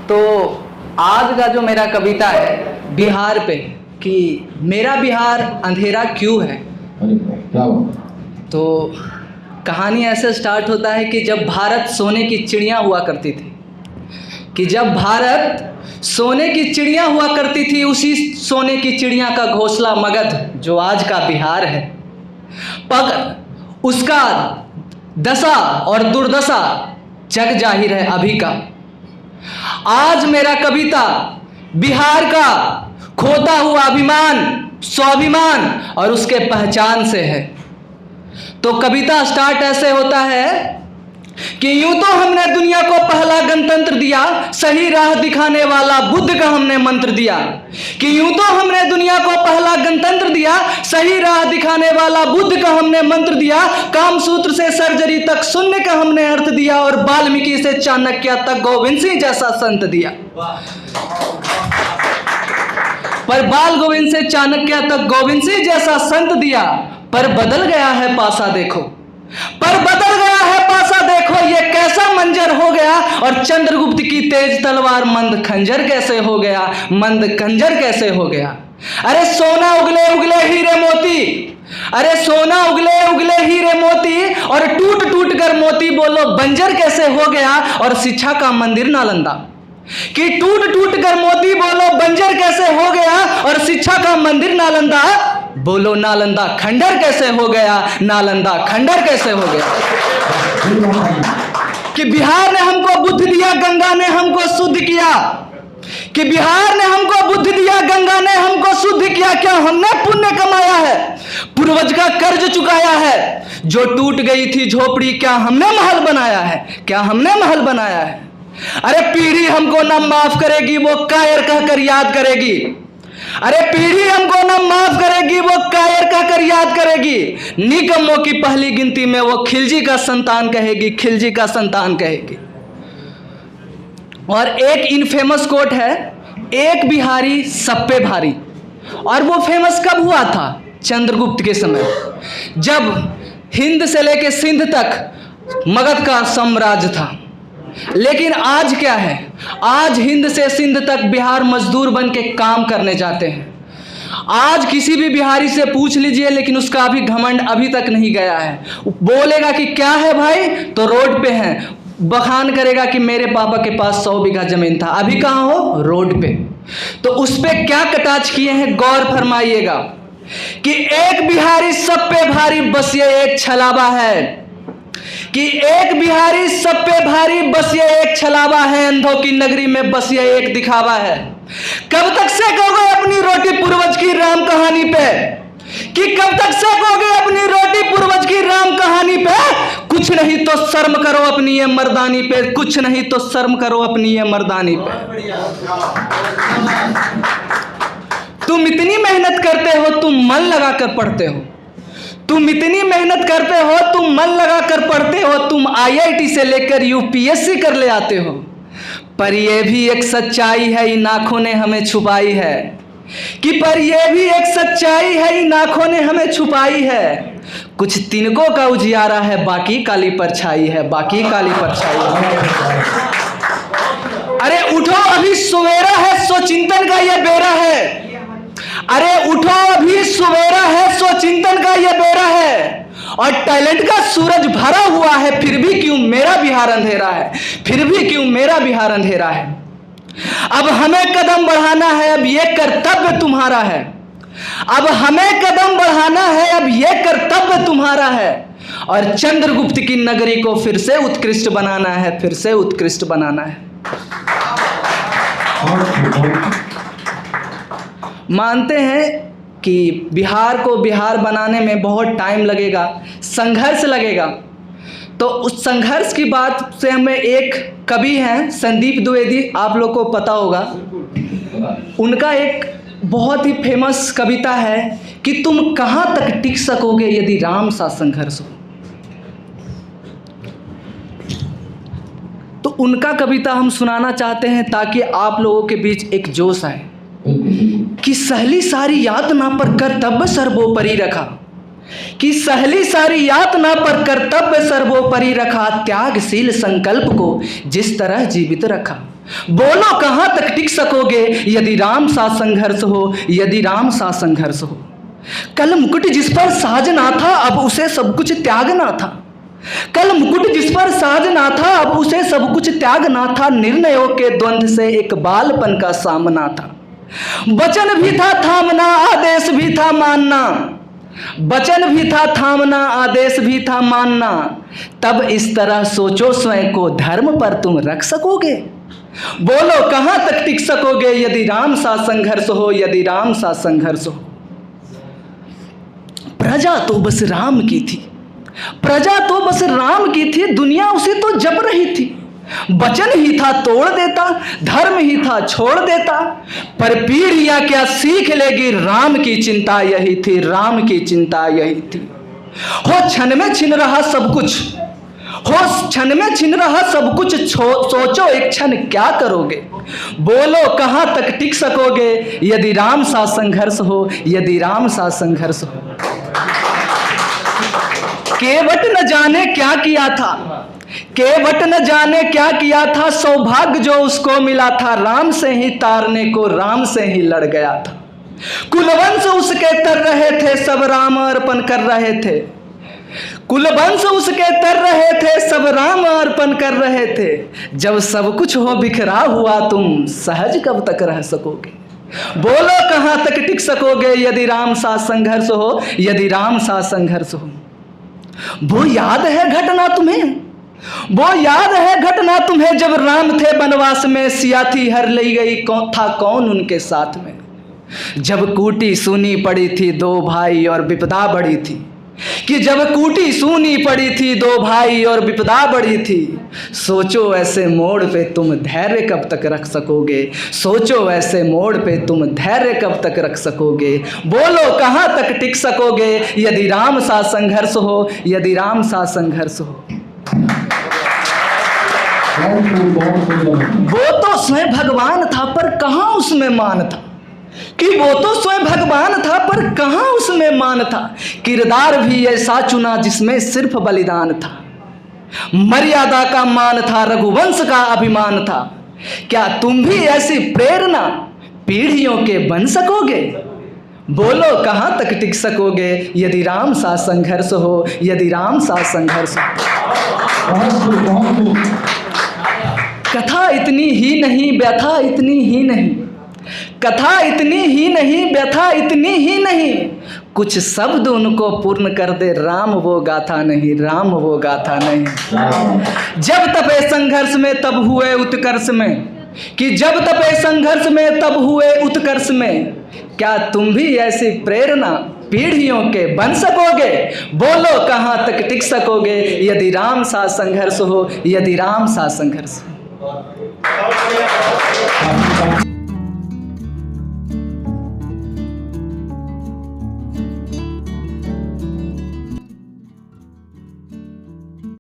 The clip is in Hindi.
तो आज का जो मेरा कविता है बिहार पे, कि मेरा बिहार अंधेरा क्यों है। तो कहानी ऐसे स्टार्ट होता है कि जब भारत सोने की चिड़िया हुआ करती थी, कि जब भारत सोने की चिड़िया हुआ करती थी, उसी सोने की चिड़िया का घोंसला मगध जो आज का बिहार है, पर उसका दशा और दुर्दशा जग जाहिर है अभी का। आज मेरा कविता बिहार का खोता हुआ अभिमान, स्वाभिमान और उसके पहचान से है। तो कविता स्टार्ट ऐसे होता है कि यूं तो हमने दुनिया को पहला गणतंत्र दिया, सही राह दिखाने वाला बुद्ध का हमने मंत्र दिया। कि यूं तो हमने दुनिया को पहला गणतंत्र दिया, सही राह दिखाने वाला बुद्ध का हमने मंत्र दिया। कामसूत्र से सर्जरी तक शून्य का हमने अर्थ दिया, और वाल्मीकि से चाणक्य तक गोविंद सिंह जैसा संत दिया। पर बाल गोविंद से चाणक्य तक गोविंद सिंह जैसा संत दिया, पर बदल गया है पासा देखो, पर बदल गया है पासा देखो, ये कैसा मंजर हो गया। और चंद्रगुप्त की तेज तलवार मंद खंजर कैसे हो गया, मंद खंजर कैसे हो गया। अरे सोना उगले उगले हीरे मोती, अरे सोना उगले उगले हीरे मोती, और टूट टूट कर मोती बोलो बंजर कैसे हो गया। और शिक्षा का मंदिर नालंदा, कि टूट टूट कर मोती बोलो बंजर कैसे हो गया। और शिक्षा का मंदिर नालंदा, बोलो नालंदा खंडर कैसे हो गया, नालंदा खंडर कैसे हो गया। कि बिहार ने हमको बुद्धि दिया, गंगा ने हमको शुद्ध किया। कि बिहार ने हमको बुद्धि दिया, गंगा ने हमको शुद्ध किया। क्या हमने पुण्य कमाया है, पूर्वज का कर्ज चुकाया है। जो टूट गई थी झोपड़ी, क्या हमने महल बनाया है, क्या हमने महल बनाया है। अरे पीढ़ी हमको न माफ करेगी, वो कायर कहकर याद करेगी। अरे पीढ़ी हमको न माफ करेगी, वो कायर कहकर याद करेगी। निकम्मों की पहली गिनती में वो खिलजी का संतान कहेगी, खिलजी का संतान कहेगी। और एक इनफेमस कोट है, एक बिहारी सब पे भारी। और वो फेमस कब हुआ था, चंद्रगुप्त के समय, जब हिंद से लेकर सिंध तक मगध का साम्राज्य था। लेकिन आज क्या है, आज हिंद से सिंध तक बिहार मजदूर बन के काम करने जाते हैं। आज किसी भी बिहारी से पूछ लीजिए, लेकिन उसका अभी घमंड अभी तक नहीं गया है। बोलेगा कि क्या है भाई, तो रोड पे है, बखान करेगा कि मेरे पापा के पास 100 बीघा जमीन था। अभी कहाँ हो, रोड पे। तो उस पे क्या कटाच किए हैं, गौर फरमाइएगा। कि एक बिहारी सब पे भारी, बस ये एक छलावा है। कि एक बिहारी सब पे भारी, बस ये एक छलावा है। अंधों की नगरी में बस ये एक दिखावा है। कब तक सेकोगे अपनी रोटी पूर्वज की राम कहानी पे, कि कब तक सेकोगे अपनी रोटी पूर्वज की राम कहानी पे। कुछ नहीं तो शर्म करो अपनी ये मर्दानी पे, कुछ नहीं तो शर्म करो अपनी ये मर्दानी पे। तुम इतनी मेहनत करते हो, तुम मन लगाकर पढ़ते हो। तुम इतनी मेहनत करते हो, तुम मन लगाकर पढ़ते हो। तुम IIT से लेकर UPSC कर ले आते हो। पर यह भी एक सच्चाई है, इन आंखों ने हमें छुपाई है। कि पर यह भी एक सच्चाई है, इन आंखों ने हमें छुपाई है। कुछ तिनकों का उजियारा है, बाकी काली परछाई है, बाकी काली परछाई है। अरे उठो अभी सवेरा है, सो चिंतन का यह बेरा है। अरे उठो अभी सवेरा है, सो चिंतन का ये बेरा है। और टैलेंट का सूरज भरा हुआ है, फिर भी क्यों मेरा बिहार अंधेरा है, फिर भी क्यों मेरा बिहार अंधेरा है। अब हमें कदम बढ़ाना है, अब ये कर्तव्य तुम्हारा है। अब हमें कदम बढ़ाना है, अब ये कर्तव्य तुम्हारा है। और चंद्रगुप्त की नगरी को फिर से उत्कृष्ट बनाना है, फिर से उत्कृष्ट बनाना है। मानते हैं कि बिहार को बिहार बनाने में बहुत टाइम लगेगा, संघर्ष लगेगा। तो उस संघर्ष की बात से हमें एक कवि हैं संदीप द्विवेदी, आप लोग को पता होगा। उनका एक बहुत ही फेमस कविता है कि तुम कहाँ तक टिक सकोगे यदि राम सा संघर्ष हो। तो उनका कविता हम सुनाना चाहते हैं ताकि आप लोगों के बीच एक जोश आए। कि सहली सारी यातना पर कर्तव्य सर्वोपरि रखा, कि सहली सारी यातना पर कर्तव्य सर्वोपरि रखा। त्यागशील संकल्प को जिस तरह जीवित रखा। बोलो कहां तक टिक सकोगे यदि राम सा संघर्ष हो, यदि राम सा संघर्ष हो। कल मुकुट जिस पर साजना था अब उसे सब कुछ त्यागना था। कल मुकुट जिस पर साजना था अब उसे सब कुछ त्यागना था। निर्णयों के द्वंद्व से एक बालपन का सामना था। वचन भी था थामना, आदेश भी था मानना। वचन भी था थामना, आदेश भी था मानना। तब इस तरह सोचो स्वयं को धर्म पर तुम रख सकोगे। बोलो कहां तक टिक सकोगे यदि राम सा संघर्ष हो, यदि राम सा संघर्ष हो। प्रजा तो बस राम की थी, प्रजा तो बस राम की थी, दुनिया उसे तो जप रही थी। वचन ही था तोड़ देता, धर्म ही था छोड़ देता। पर पीढ़ियां क्या सीख लेगी, राम की चिंता यही थी, राम की चिंता यही थी। हो क्षण में छिन रहा सब कुछ, हो क्षण में छिन रहा सब कुछ, सोचो एक क्षण क्या करोगे। बोलो कहां तक टिक सकोगे यदि राम सा संघर्ष हो, यदि राम सा संघर्ष हो। केवट न जाने क्या किया था, केवट न जाने क्या किया था। सौभाग्य जो उसको मिला था राम से ही तारने को, राम से ही लड़ गया था। कुलवंश उसके तर रहे थे, सब राम अर्पण कर रहे थे। कुलवंश उसके तर रहे थे, सब राम अर्पण कर रहे थे। जब सब कुछ हो बिखरा हुआ तुम सहज कब तक रह सकोगे। बोलो कहां तक टिक सकोगे यदि राम सा संघर्ष हो, यदि राम सा संघर्ष हो। वो याद है घटना तुम्हें, वो याद है घटना तुम्हें जब राम थे वनवास में, सिया थी हर ली गई, था कौन उनके साथ में। जब कूटी सूनी पड़ी थी दो भाई और विपदा बड़ी थी, कि जब कूटी सूनी पड़ी थी दो भाई और विपदा बड़ी थी। सोचो ऐसे मोड़ पे तुम धैर्य कब तक रख सकोगे, सोचो ऐसे मोड़ पे तुम धैर्य कब तक रख सकोगे। बोलो कहां तक टिक सकोगे यदि राम सा संघर्ष हो, यदि राम सा संघर्ष हो। वो तो स्वयं भगवान था पर कहां उसमें मान था, कि वो तो स्वयं भगवान था पर कहां उसमें मान था। किरदार भी ऐसा चुना जिसमें सिर्फ बलिदान था, मर्यादा का मान था, रघुवंश का अभिमान था। क्या तुम भी ऐसी प्रेरणा पीढ़ियों के बन सकोगे। बोलो कहां तक टिक सकोगे यदि राम सा संघर्ष हो, यदि राम सा संघर्ष हो। कथा इतनी ही नहीं, व्यथा इतनी ही नहीं, कथा इतनी ही नहीं, व्यथा इतनी ही नहीं। कुछ शब्द उनको पूर्ण कर दे, राम वो गाथा नहीं, राम वो गाथा नहीं। जब तपे संघर्ष में तब हुए उत्कर्ष में, कि जब तपे संघर्ष में तब हुए उत्कर्ष में। क्या तुम भी ऐसी प्रेरणा पीढ़ियों के बन सकोगे। बोलो कहां तक टिक सकोगे यदि राम सा संघर्ष हो, यदि राम सा संघर्ष हो।